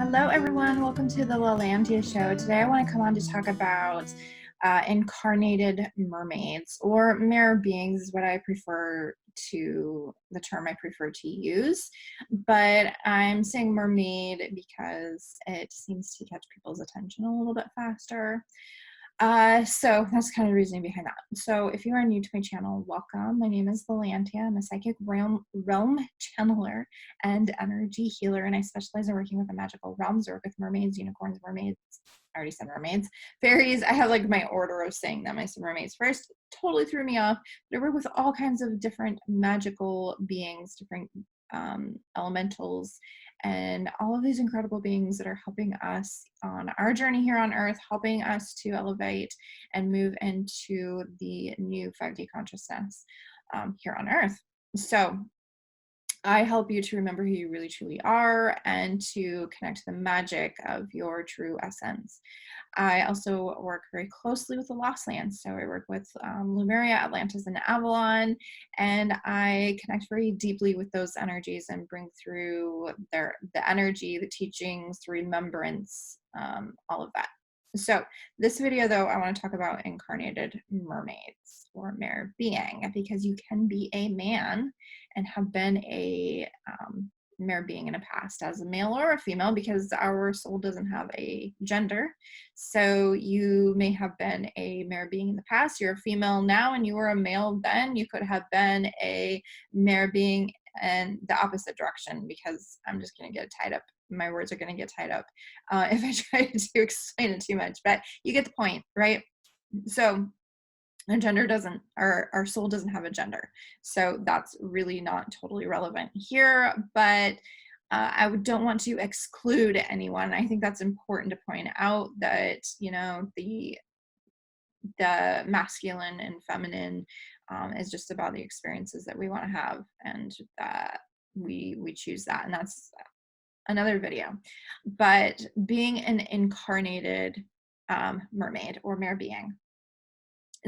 Hello everyone, welcome to the Lalantia show. Today I want to come on to talk about incarnated mermaids, or MerBeings is what I prefer to, the term I prefer to use, but I'm saying mermaid because it seems to catch people's attention a little bit faster. So that's kind of the reasoning behind that. So if you are new to my channel, welcome. My name is Lalantia. I'm a psychic realm channeler and energy healer, and I specialize in working with the magical realms. I work with mermaids, unicorns, mermaids. I already said mermaids. Fairies, I have like my order of saying them. I said mermaids first, totally threw me off. But I work with all kinds of different magical beings, different elementals, and all of these incredible beings that are helping us on our journey here on earth, helping us to elevate and move into the new 5D consciousness here on earth. So I help you to remember who you really truly are and to connect to the magic of your true essence. I also work very closely with the Lost Lands. So I work with Lemuria, Atlantis, and Avalon, and I connect very deeply with those energies and bring through the energy, the teachings, the remembrance, all of that. So this video, though, I want to talk about incarnated mermaids, or MerBeing, because you can be a man and have been a MerBeing in the past as a male or a female, because our soul doesn't have a gender. So you may have been a MerBeing in the past, you're a female now, and you were a male then. You could have been a MerBeing in the opposite direction, because I'm just going to get tied up. My words are going to get tied up if I try to explain it too much, but you get the point, right? So our gender doesn't, our soul doesn't have a gender. So that's really not totally relevant here, but I don't want to exclude anyone. I think that's important to point out that, you know, the masculine and feminine is just about the experiences that we want to have, and that we choose that, and that's another video. But being an incarnated mermaid or MerBeing.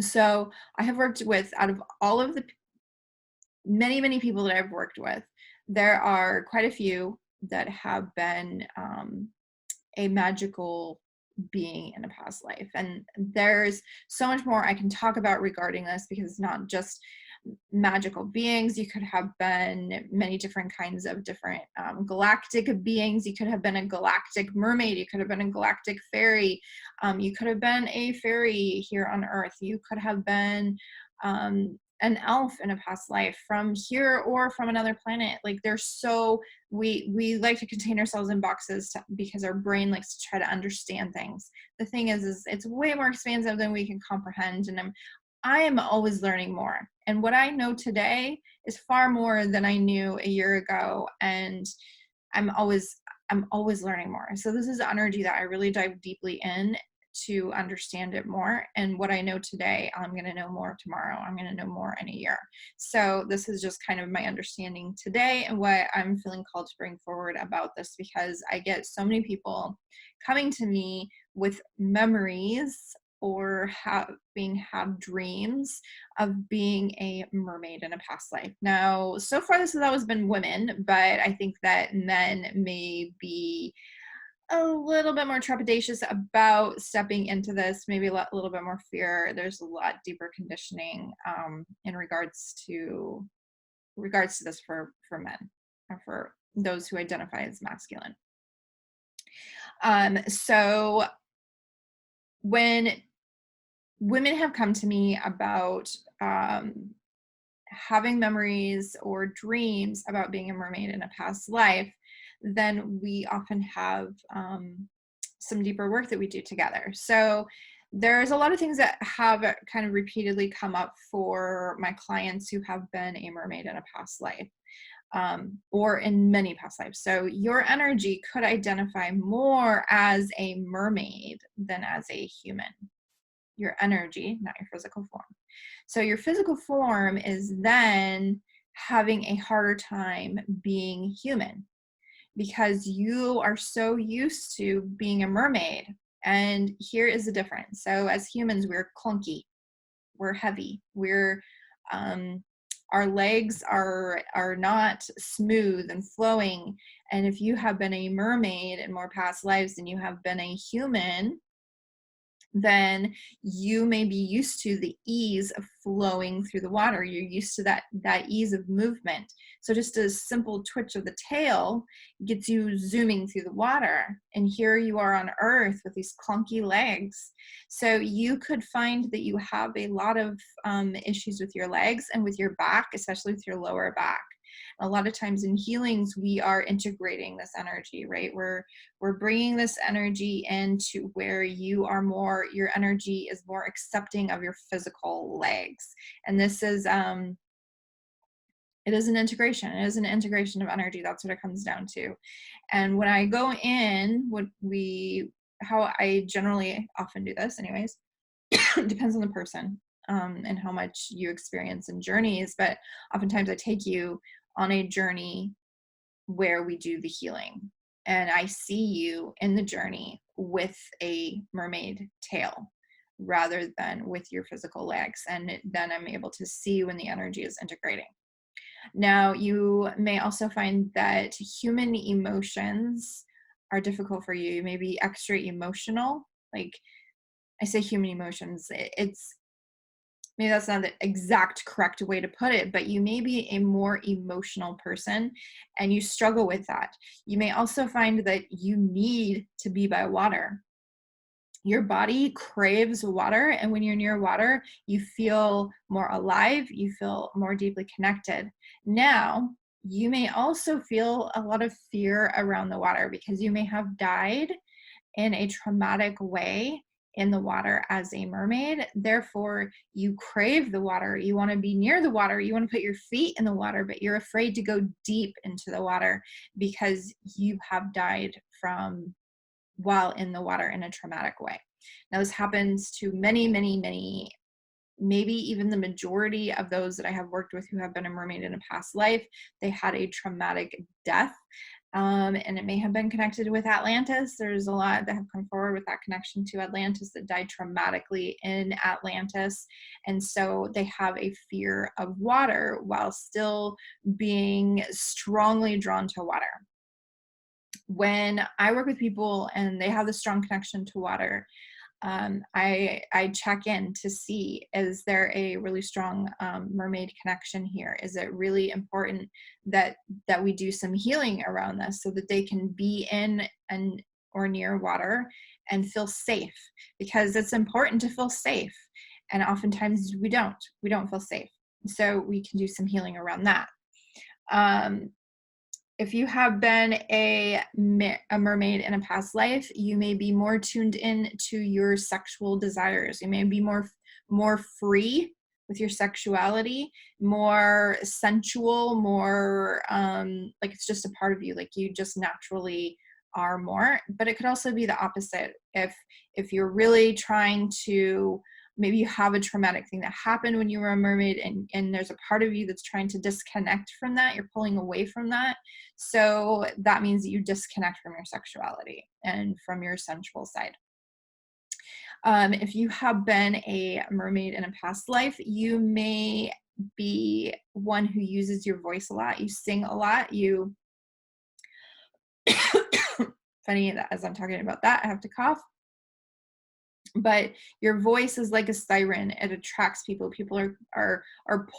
So I have worked with, out of all of the many people that I've worked with, there are quite a few that have been a magical being in a past life. And there's so much more I can talk about regarding this, because it's not just magical beings. You could have been many different kinds of different galactic beings. You could have been a galactic mermaid. You could have been a galactic fairy. You could have been a fairy here on earth. You could have been an elf in a past life from here or from another planet. Like, there's so, we like to contain ourselves in boxes because our brain likes to try to understand things. The thing is it's way more expansive than we can comprehend, and I am always learning more. And what I know today is far more than I knew a year ago, and I'm always learning more. So this is energy that I really dive deeply in to understand it more. And what I know today, I'm going to know more tomorrow. I'm going to know more in a year. So this is just kind of my understanding today and what I'm feeling called to bring forward about this, because I get so many people coming to me with memories or have dreams of being a mermaid in a past life. Now, so far this has always been women, but I think that men may be a little bit more trepidatious about stepping into this, maybe a little bit more fear. There's a lot deeper conditioning in regards to this for men, or for those who identify as masculine. So when women have come to me about having memories or dreams about being a mermaid in a past life, then we often have some deeper work that we do together. So there's a lot of things that have kind of repeatedly come up for my clients who have been a mermaid in a past life, or in many past lives. So your energy could identify more as a mermaid than as a human. Your energy, not your physical form. So your physical form is then having a harder time being human, because you are so used to being a mermaid. And here is the difference. So as humans, we're clunky, we're heavy, we're Our legs are not smooth and flowing. And if you have been a mermaid in more past lives than you have been a human, then you may be used to the ease of flowing through the water. You're used to that ease of movement. So just a simple twitch of the tail gets you zooming through the water. And here you are on Earth with these clunky legs. So you could find that you have a lot of issues with your legs and with your back, especially with your lower back. A lot of times in healings, we are integrating this energy, right? We're bringing this energy into where your energy is more accepting of your physical legs. And this is, it is an integration. It is an integration of energy. That's what it comes down to. And when I go in, how I generally often do this anyways, depends on the person, and how much you experience in journeys, but oftentimes I take you on a journey where we do the healing, and I see you in the journey with a mermaid tail rather than with your physical legs, and then I'm able to see when the energy is integrating. Now, you may also find that human emotions are difficult for you. You may be extra emotional. Like, I say human emotions, it's maybe that's not the exact correct way to put it, but you may be a more emotional person and you struggle with that. You may also find that you need to be by water. Your body craves water, and when you're near water, you feel more alive, you feel more deeply connected. Now, you may also feel a lot of fear around the water because you may have died in a traumatic way in the water as a mermaid. Therefore, you crave the water. You want to be near the water. You want to put your feet in the water, but you're afraid to go deep into the water because you have died from while in the water in a traumatic way. Now, this happens to many, many, many, maybe even the majority of those that I have worked with who have been a mermaid in a past life. They had a traumatic death. And it may have been connected with Atlantis. There's a lot that have come forward with that connection to Atlantis that died traumatically in Atlantis. And so they have a fear of water while still being strongly drawn to water. When I work with people and they have this strong connection to water, I check in to see, is there a really strong mermaid connection here? Is it really important that we do some healing around this so that they can be in and or near water and feel safe? Because it's important to feel safe, and oftentimes we don't feel safe. So we can do some healing around that. If you have been a mermaid in a past life, you may be more tuned in to your sexual desires. You may be more free with your sexuality, more sensual, more like it's just a part of you, like you just naturally are more. But it could also be the opposite. If you're really trying to, maybe you have a traumatic thing that happened when you were a mermaid, and there's a part of you that's trying to disconnect from that. You're pulling away from that. So that means that you disconnect from your sexuality and from your sensual side. If you have been a mermaid in a past life, you may be one who uses your voice a lot. You sing a lot. Funny that as I'm talking about that, I have to cough. But your voice is like a siren. It attracts people. People are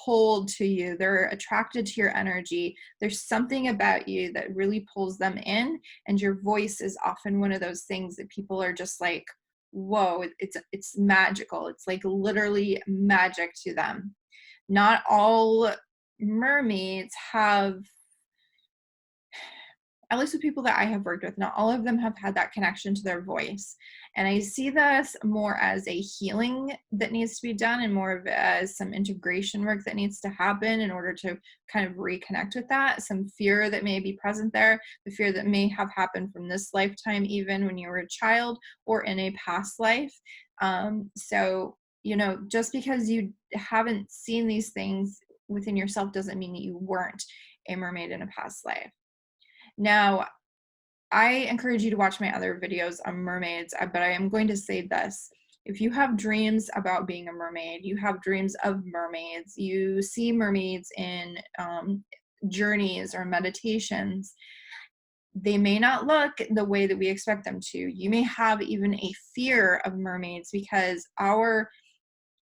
pulled to you. They're attracted to your energy. There's something about you that really pulls them in, and your voice is often one of those things that people are just like, whoa, it's magical. It's like literally magic to them. Not all mermaids have, at least the people that I have worked with, not all of them have had that connection to their voice. And I see this more as a healing that needs to be done, and more of as some integration work that needs to happen in order to kind of reconnect with that. Some fear that may be present there, the fear that may have happened from this lifetime, even when you were a child or in a past life. So, just because you haven't seen these things within yourself doesn't mean that you weren't a mermaid in a past life. Now, I encourage you to watch my other videos on mermaids, but I am going to say this. If you have dreams about being a mermaid, you have dreams of mermaids, you see mermaids in journeys or meditations, they may not look the way that we expect them to. You may have even a fear of mermaids because our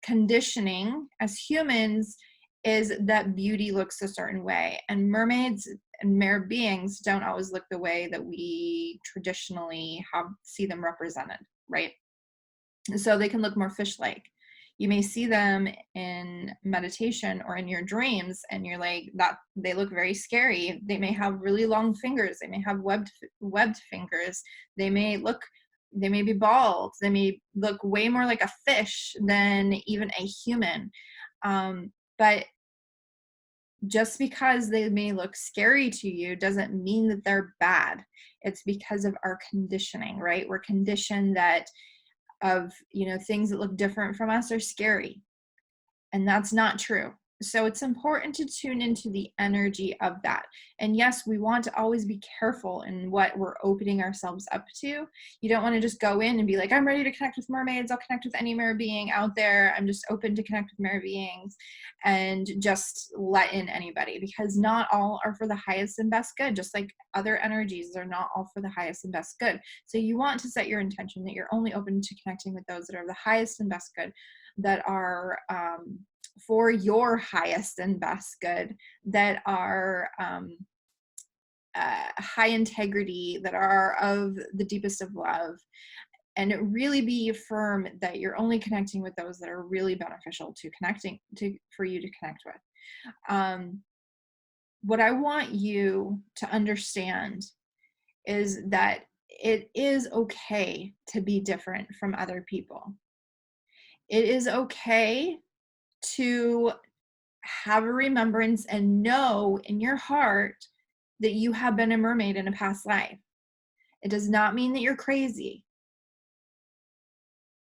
conditioning as humans is that beauty looks a certain way, and mermaids and mere beings don't always look the way that we traditionally see them represented, right? So they can look more fish-like. You may see them in meditation or in your dreams, and you're like, that they look very scary. They may have really long fingers. They may have webbed fingers. They may be bald. They may look way more like a fish than even a human. But just because they may look scary to you doesn't mean that they're bad. It's because of our conditioning, right? We're conditioned that things that look different from us are scary, and that's not true. So it's important to tune into the energy of that. And yes, we want to always be careful in what we're opening ourselves up to. You don't want to just go in and be like, I'm ready to connect with mermaids. I'll connect with any MerBeing out there. I'm just open to connect with MerBeings, and just let in anybody, because not all are for the highest and best good, just like other energies are not all for the highest and best good. So you want to set your intention that you're only open to connecting with those that are the highest and best good, that are for your highest and best good, that are high integrity, that are of the deepest of love, and really be firm that you're only connecting with those that are really beneficial for you to connect with. What I want you to understand is that it is okay to be different from other people. It is okay to have a remembrance and know in your heart that you have been a mermaid in a past life. It does not mean that you're crazy.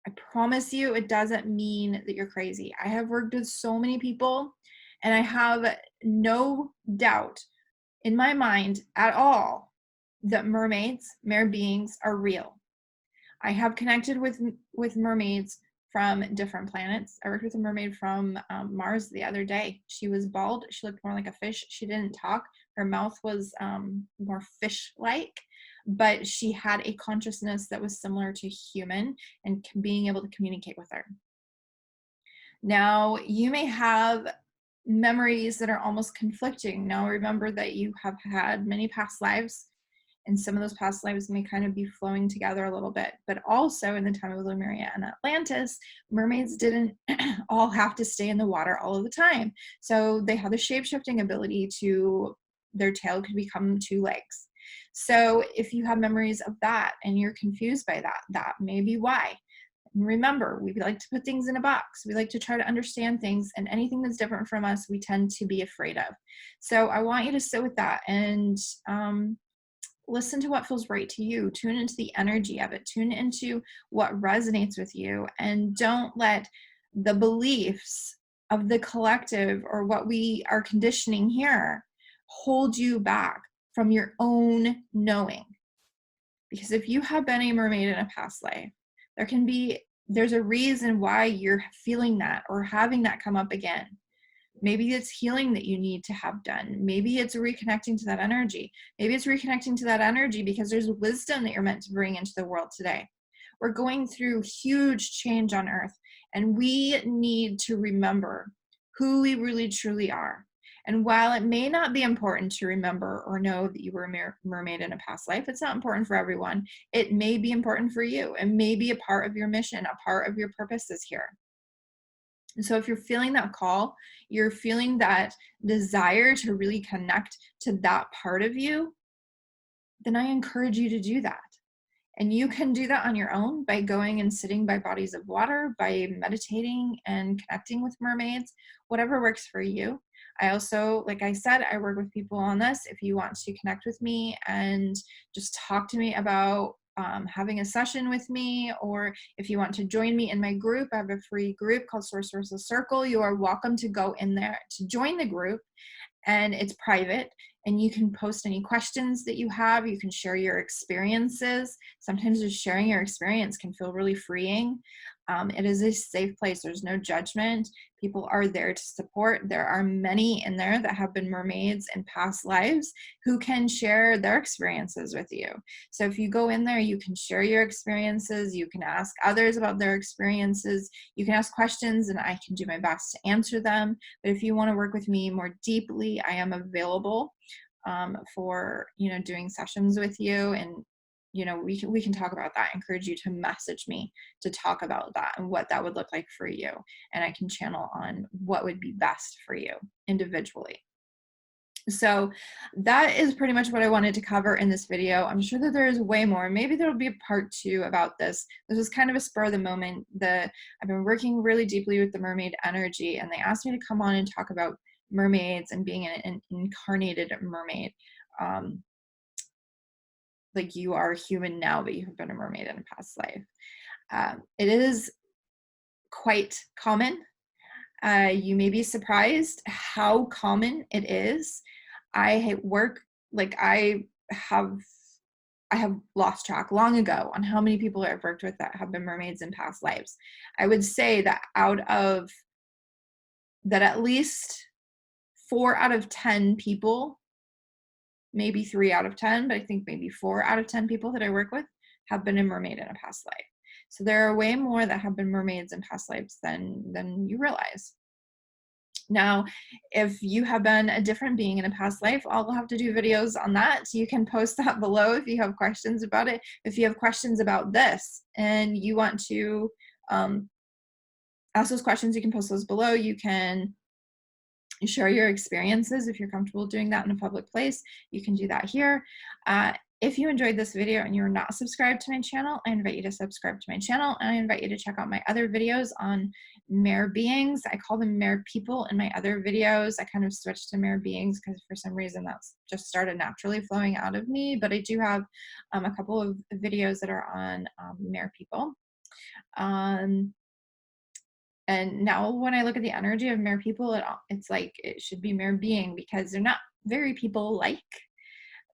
I promise you, it doesn't mean that you're crazy. I have worked with so many people, and I have no doubt in my mind at all that mermaids, MerBeings, are real. I have connected with mermaids from different planets. I worked with a mermaid from Mars the other day. She was bald. She looked more like a fish. She didn't talk. Her mouth was more fish-like, but she had a consciousness that was similar to human, and being able to communicate with her. Now, you may have memories that are almost conflicting. Now, remember that you have had many past lives, and some of those past lives may kind of be flowing together a little bit. But also, in the time of Lemuria and Atlantis, mermaids didn't all have to stay in the water all of the time. So they had the shape-shifting ability to, their tail could become 2 legs. So if you have memories of that and you're confused by that, that may be why. And remember, we like to put things in a box. We like to try to understand things, and anything that's different from us, we tend to be afraid of. So I want you to sit with that and listen to what feels right to you. Tune into the energy of it. Tune into what resonates with you, and don't let the beliefs of the collective or what we are conditioning here hold you back from your own knowing. Because if you have been a mermaid in a past life, there's a reason why you're feeling that or having that come up again. Maybe it's healing that you need to have done. Maybe it's reconnecting to that energy. Maybe it's reconnecting to that energy because there's wisdom that you're meant to bring into the world today. We're going through huge change on Earth, and we need to remember who we really truly are. And while it may not be important to remember or know that you were a mermaid in a past life, it's not important for everyone. It may be important for you. It may be a part of your mission, a part of your purposes here. And so if you're feeling that call, you're feeling that desire to really connect to that part of you, then I encourage you to do that. And you can do that on your own by going and sitting by bodies of water, by meditating and connecting with mermaids, whatever works for you. I also, like I said, I work with people on this. If you want to connect with me and just talk to me about having a session with me, or if you want to join me in my group, I have a free group called Sorceress Circle. You are welcome to go in there to join the group, and it's private, and you can post any questions that you have. You can share your experiences. Sometimes just sharing your experience can feel really freeing. It is a safe place. There's no judgment. People are there to support. There are many in there that have been mermaids in past lives who can share their experiences with you. So if you go in there, you can share your experiences. You can ask others about their experiences. You can ask questions and I can do my best to answer them. But if you want to work with me more deeply, I am available for, doing sessions with you, and we can talk about that. I encourage you to message me to talk about that and what that would look like for you, and I can channel on what would be best for you individually. So that is pretty much what I wanted to cover in this video. I'm sure that there is way more. Maybe there'll be a part 2 about this. This was kind of a spur of the moment. I've been working really deeply with the mermaid energy, and they asked me to come on and talk about mermaids and being an incarnated mermaid. Like, you are human now, but you have been a mermaid in a past life. It is quite common. You may be surprised how common it is. I have lost track long ago on how many people I've worked with that have been mermaids in past lives. I would say that out of that, at least 4 out of 10 people, maybe 3 out of 10, but I think maybe 4 out of 10 people that I work with have been a mermaid in a past life. So there are way more that have been mermaids in past lives than you realize. Now, if you have been a different being in a past life, I'll have to do videos on that. So you can post that below if you have questions about it. If you have questions about this and you want to ask those questions, you can post those below. You can share your experiences if you're comfortable doing that in a public place. You can do that here. If you enjoyed this video and you're not subscribed to my channel, I invite you to subscribe to my channel, and I invite you to check out my other videos on MerBeings. I call them Merpeople in my other videos. I kind of switched to MerBeings because for some reason that's just started naturally flowing out of me, but I do have a couple of videos that are on Merpeople. And now when I look at the energy of Merpeople, it's like it should be MerBeing, because they're not very people-like.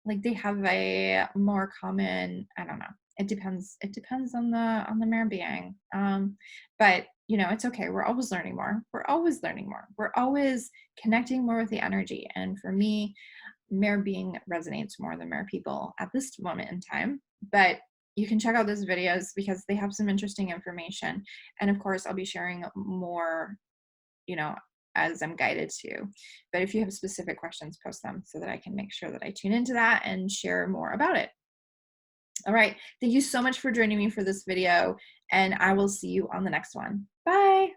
Like, they have a more common, I don't know. It depends on the MerBeing. But it's okay. We're always learning more. We're always learning more. We're always connecting more with the energy. And for me, MerBeing resonates more than Merpeople at this moment in time. But you can check out those videos because they have some interesting information. And of course, I'll be sharing more, as I'm guided to. But if you have specific questions, post them so that I can make sure that I tune into that and share more about it. All right. Thank you so much for joining me for this video, and I will see you on the next one. Bye.